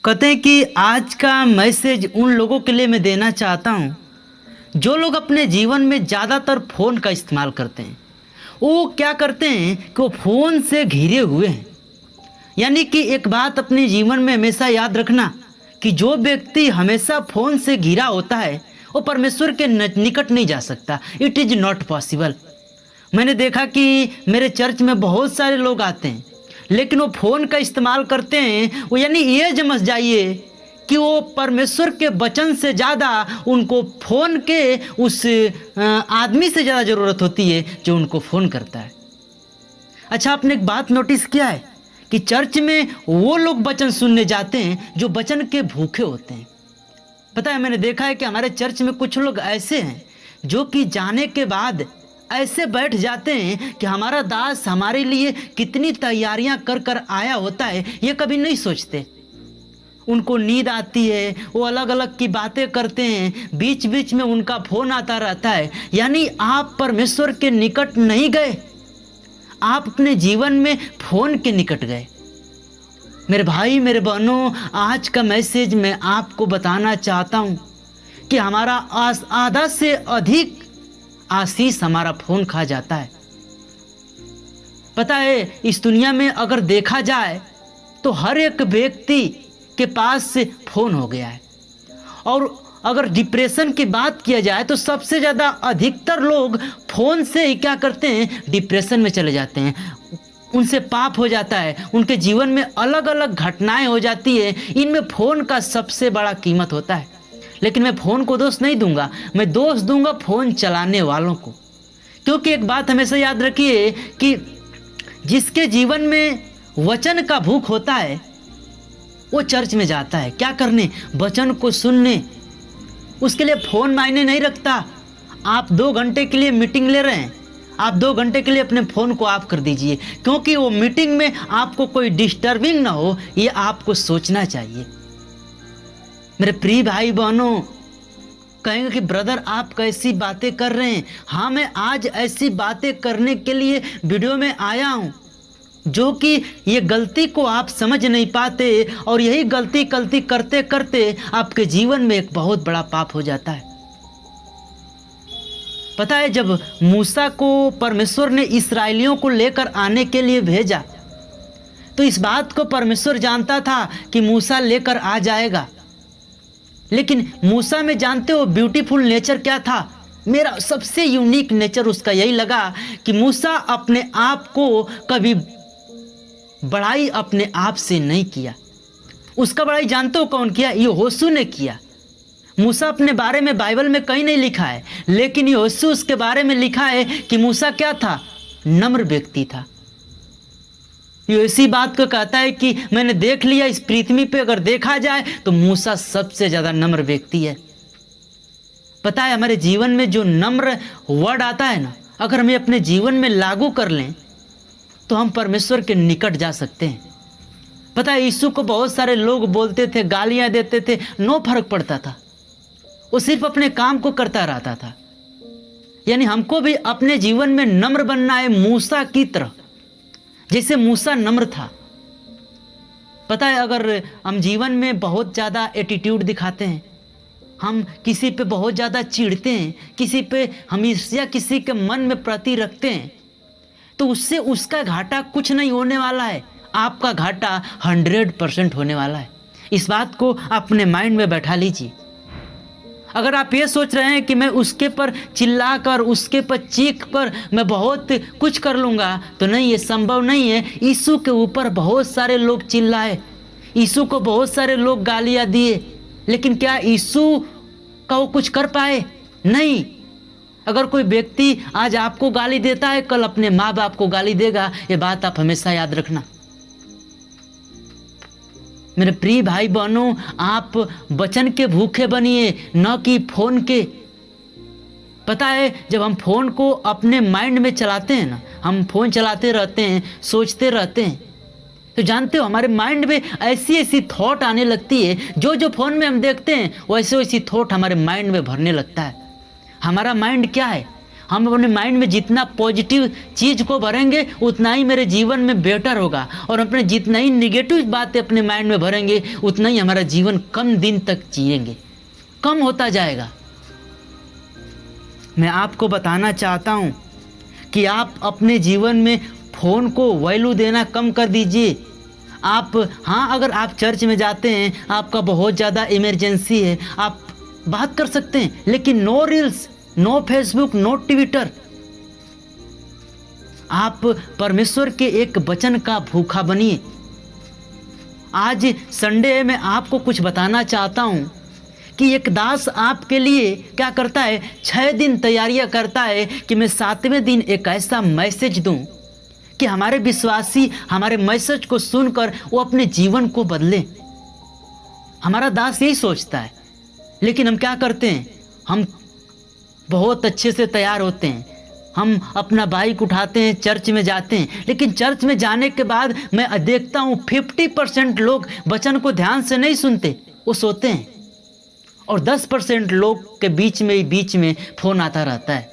कहते हैं कि आज का मैसेज उन लोगों के लिए मैं देना चाहता हूँ जो लोग अपने जीवन में ज़्यादातर फ़ोन का इस्तेमाल करते हैं। वो क्या करते हैं कि वो फ़ोन से घिरे हुए हैं। यानी कि एक बात अपने जीवन में हमेशा याद रखना कि जो व्यक्ति हमेशा फ़ोन से घिरा होता है वो परमेश्वर के निकट नहीं जा सकता। It is not possible. मैंने देखा कि मेरे चर्च में बहुत सारे लोग आते हैं लेकिन वो फ़ोन का इस्तेमाल करते हैं। वो यानी ये समझ जाइए कि वो परमेश्वर के वचन से ज़्यादा उनको फ़ोन के उस आदमी से ज़्यादा ज़रूरत होती है जो उनको फ़ोन करता है। अच्छा, आपने एक बात नोटिस किया है कि चर्च में वो लोग वचन सुनने जाते हैं जो वचन के भूखे होते हैं। पता है, मैंने देखा है कि हमारे चर्च में कुछ लोग ऐसे हैं जो कि जाने के बाद ऐसे बैठ जाते हैं कि हमारा दास हमारे लिए कितनी तैयारियां कर कर आया होता है ये कभी नहीं सोचते। उनको नींद आती है, वो अलग अलग की बातें करते हैं, बीच बीच में उनका फ़ोन आता रहता है। यानी आप परमेश्वर के निकट नहीं गए, आप अपने जीवन में फ़ोन के निकट गए। मेरे भाई मेरे बहनों, आज का मैसेज मैं आपको बताना चाहता हूँ कि हमारा आधा से अधिक आशीष हमारा फ़ोन खा जाता है। पता है, इस दुनिया में अगर देखा जाए तो हर एक व्यक्ति के पास से फ़ोन हो गया है। और अगर डिप्रेशन की बात किया जाए तो सबसे ज़्यादा अधिकतर लोग फ़ोन से ही क्या करते हैं, डिप्रेशन में चले जाते हैं। उनसे पाप हो जाता है, उनके जीवन में अलग अलग घटनाएं हो जाती है। इनमें फ़ोन का सबसे बड़ा कीमत होता है। लेकिन मैं फ़ोन को दोष नहीं दूंगा, मैं दोष दूंगा फ़ोन चलाने वालों को। क्योंकि एक बात हमेशा याद रखिए कि जिसके जीवन में वचन का भूख होता है वो चर्च में जाता है। क्या करने? वचन को सुनने। उसके लिए फ़ोन मायने नहीं रखता। आप 2 घंटे के लिए मीटिंग ले रहे हैं, आप 2 घंटे के लिए अपने फ़ोन को ऑफ कर दीजिए, क्योंकि वो मीटिंग में आपको कोई डिस्टर्बिंग ना हो, ये आपको सोचना चाहिए। मेरे प्रिय भाई बहनों, कहेंगे कि ब्रदर आप कैसी बातें कर रहे हैं। हाँ, मैं आज ऐसी बातें करने के लिए वीडियो में आया हूँ जो कि ये गलती को आप समझ नहीं पाते और यही गलती करते करते आपके जीवन में एक बहुत बड़ा पाप हो जाता है। पता है, जब मूसा को परमेश्वर ने इस्राएलियों को लेकर आने के लिए भेजा तो इस बात को परमेश्वर जानता था कि मूसा लेकर आ जाएगा। लेकिन मूसा में जानते हो ब्यूटीफुल नेचर क्या था? मेरा सबसे यूनिक नेचर उसका यही लगा कि मूसा अपने आप को कभी बड़ाई अपने आप से नहीं किया। उसका बड़ाई जानते हो कौन किया? यहोशू ने किया। मूसा अपने बारे में बाइबल में कहीं नहीं लिखा है, लेकिन यहोशू उसके बारे में लिखा है कि मूसा क्या था? नम्र व्यक्ति था। ये इसी बात को कहता है कि मैंने देख लिया इस पृथ्वी पे अगर देखा जाए तो मूसा सबसे ज़्यादा नम्र व्यक्ति है। पता है, हमारे जीवन में जो नम्र वर्ड आता है ना, अगर हमें अपने जीवन में लागू कर लें तो हम परमेश्वर के निकट जा सकते हैं। पता है, यीशु को बहुत सारे लोग बोलते थे, गालियां देते थे, नो फर्क पड़ता था। वो सिर्फ अपने काम को करता रहता था। यानी हमको भी अपने जीवन में नम्र बनना है, मूसा की तरह, जैसे मूसा नम्र था। पता है, अगर हम जीवन में बहुत ज़्यादा एटीट्यूड दिखाते हैं, हम किसी पे बहुत ज़्यादा चिढ़ते हैं, किसी पे हमेशा किसी के मन में प्रति रखते हैं, तो उससे उसका घाटा कुछ नहीं होने वाला है, आपका घाटा 100% होने वाला है। इस बात को अपने माइंड में बैठा लीजिए। अगर आप ये सोच रहे हैं कि मैं उसके पर चिल्ला कर, उसके पर चीख कर मैं बहुत कुछ कर लूँगा, तो नहीं, ये संभव नहीं है। यीशु के ऊपर बहुत सारे लोग चिल्लाए, यीशु को बहुत सारे लोग गालियाँ दिए, लेकिन क्या यीशु का वो कुछ कर पाए? नहीं। अगर कोई व्यक्ति आज आपको गाली देता है, कल अपने माँ बाप को गाली देगा। ये बात आप हमेशा याद रखना। मेरे प्रिय भाई बहनों, आप वचन के भूखे बनिए, न कि फ़ोन के। पता है, जब हम फ़ोन को अपने माइंड में चलाते हैं ना, हम फ़ोन चलाते रहते हैं, सोचते रहते हैं, तो जानते हो हमारे माइंड में ऐसी ऐसी थॉट आने लगती है। जो फ़ोन में हम देखते हैं वैसे वैसी थॉट हमारे माइंड में भरने लगता है। हमारा माइंड क्या है? हम अपने माइंड में जितना पॉजिटिव चीज़ को भरेंगे उतना ही मेरे जीवन में बेटर होगा, और अपने जितना ही निगेटिव बातें अपने माइंड में भरेंगे उतना ही हमारा जीवन कम दिन तक जिएंगे, कम होता जाएगा। मैं आपको बताना चाहता हूँ कि आप अपने जीवन में फ़ोन को वैल्यू देना कम कर दीजिए। आप हाँ, अगर आप चर्च में जाते हैं, आपका बहुत ज़्यादा इमरजेंसी है, आप बात कर सकते हैं, लेकिन no reels, no Facebook, no Twitter. आप परमेश्वर के एक वचन का भूखा बनिए। आज संडे है, मैं आपको कुछ बताना चाहता हूँ कि एक दास आपके लिए क्या करता है, 6 दिन तैयारियां करता है कि मैं 7वें दिन एक ऐसा मैसेज दूं कि हमारे विश्वासी हमारे मैसेज को सुनकर वो अपने जीवन को बदले। हमारा दास यही सोचता है, लेकिन हम क्या करते हैं, हम बहुत अच्छे से तैयार होते हैं, हम अपना बाइक उठाते हैं, चर्च में जाते हैं, लेकिन चर्च में जाने के बाद मैं देखता हूँ 50% लोग वचन को ध्यान से नहीं सुनते, वो सोते हैं, और 10% लोग के बीच में फ़ोन आता रहता है।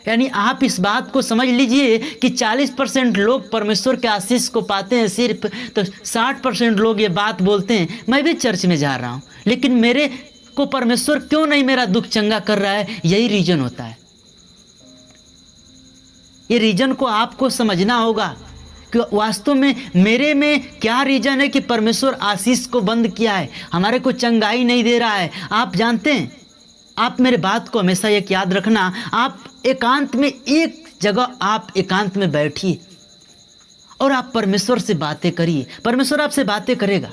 यानी आप इस बात को समझ लीजिए कि 40% लोग परमेश्वर के आशीष को पाते हैं सिर्फ, तो 60% लोग ये बात बोलते हैं मैं भी चर्च में जा रहा हूँ, लेकिन मेरे को परमेश्वर क्यों नहीं मेरा दुख चंगा कर रहा है। यही रीजन होता है। ये रीजन को आपको समझना होगा कि वास्तव में मेरे में क्या रीजन है कि परमेश्वर आशीष को बंद किया है, हमारे को चंगाई नहीं दे रहा है। आप जानते हैं, आप मेरे बात को हमेशा एक याद रखना, आप एकांत में एक जगह आप एकांत में बैठिए और आप परमेश्वर से बातें करिए, परमेश्वर आपसे बातें करेगा।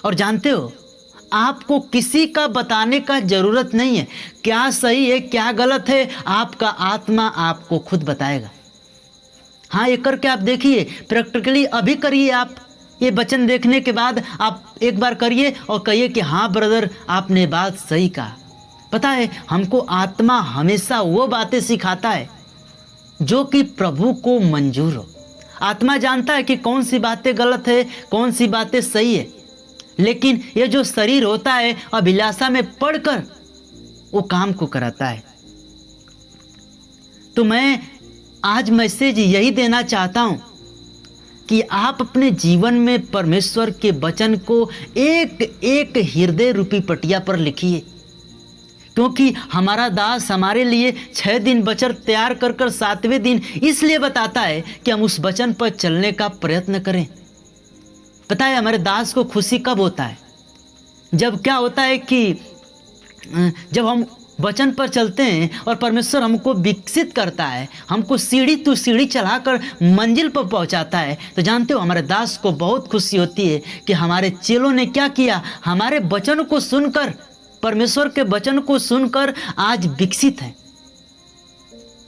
और जानते हो, आपको किसी का बताने का जरूरत नहीं है, क्या सही है क्या गलत है, आपका आत्मा आपको खुद बताएगा। हाँ, ये करके आप देखिए, प्रैक्टिकली अभी करिए। आप ये वचन देखने के बाद आप एक बार करिए और कहिए कि हाँ ब्रदर, आपने बात सही कहा। पता है, हमको आत्मा हमेशा वो बातें सिखाता है जो कि प्रभु को मंजूर हो। आत्मा जानता है कि कौन सी बातें गलत है, कौन सी बातें सही है, लेकिन ये जो शरीर होता है अभिलाषा में पड़कर वो काम को कराता है। तो मैं आज मैसेज यही देना चाहता हूँ कि आप अपने जीवन में परमेश्वर के वचन को एक एक हृदय रूपी पटिया पर लिखिए, क्योंकि हमारा दास हमारे लिए 6 दिन वचन तैयार कर 7वें दिन इसलिए बताता है कि हम उस वचन पर चलने का प्रयत्न करें। पता है, हमारे दास को खुशी कब होता है, जब क्या होता है कि जब हम वचन पर चलते हैं और परमेश्वर हमको विकसित करता है, हमको सीढ़ी टू सीढ़ी चढ़ाकर मंजिल पर पहुंचाता है। तो जानते हो, हमारे दास को बहुत खुशी होती है कि हमारे चेलों ने क्या किया, हमारे वचन को सुनकर, परमेश्वर के वचन को सुनकर आज विकसित है।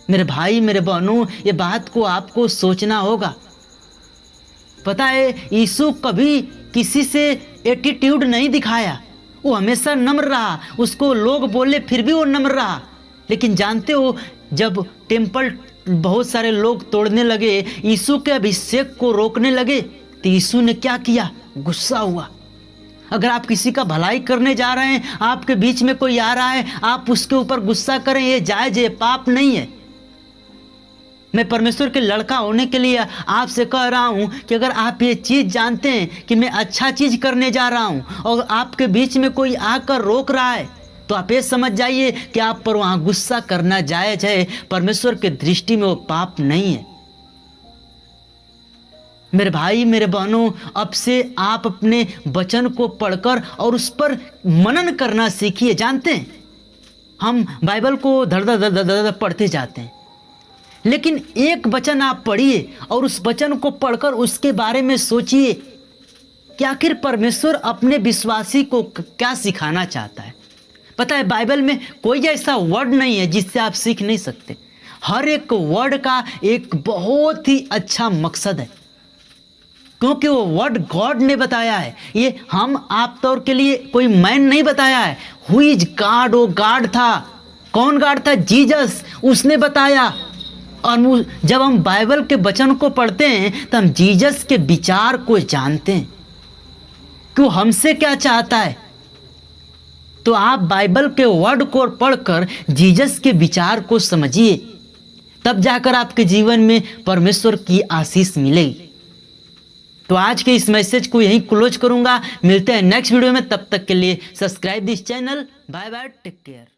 मेरे भाई मेरे बहनों, ये बात को आपको सोचना होगा। पता है, यीशु कभी किसी से एटीट्यूड नहीं दिखाया, वो हमेशा नम्र रहा। उसको लोग बोले फिर भी वो नम्र रहा। लेकिन जानते हो, जब टेम्पल बहुत सारे लोग तोड़ने लगे, यीशु के अभिषेक को रोकने लगे, तो यीशु ने क्या किया, गुस्सा हुआ। अगर आप किसी का भलाई करने जा रहे हैं, आपके बीच में कोई आ रहा है, आप उसके ऊपर गुस्सा करें, ये जायज है, पाप नहीं है। मैं परमेश्वर के लड़का होने के लिए आपसे कह रहा हूं कि अगर आप ये चीज़ जानते हैं कि मैं अच्छा चीज़ करने जा रहा हूं और आपके बीच में कोई आकर रोक रहा है, तो आप ये समझ जाइए कि आप पर वहाँ गुस्सा करना जायज़ है। परमेश्वर के दृष्टि में वो पाप नहीं है। मेरे भाई मेरे बहनों, अब से आप अपने वचन को पढ़कर और उस पर मनन करना सीखिए। जानते हैं, हम बाइबल को धड़ धड़ धड़ धड़ पढ़ते जाते हैं, लेकिन एक वचन आप पढ़िए और उस वचन को पढ़कर उसके बारे में सोचिए कि आखिर परमेश्वर अपने विश्वासी को क्या सिखाना चाहता है। पता है, बाइबल में कोई ऐसा वर्ड नहीं है जिससे आप सीख नहीं सकते। हर एक वर्ड का एक बहुत ही अच्छा मकसद है, क्योंकि वो वर्ड गॉड ने बताया है। ये हम आप तौर के लिए कोई मैन नहीं बताया है। हु इज गॉड, वो गॉड था। कौन गॉड था? जीसस, उसने बताया। और जब हम बाइबल के वचन को पढ़ते हैं तो हम जीसस के विचार को जानते हैं कि वो हमसे क्या चाहता है। तो आप बाइबल के वर्ड को पढ़कर जीसस के विचार को समझिए, तब जाकर आपके जीवन में परमेश्वर की आशीष मिलेगी। तो आज के इस मैसेज को यहीं क्लोज करूंगा। मिलते हैं नेक्स्ट वीडियो में, तब तक के लिए subscribe this channel. Bye bye, take care.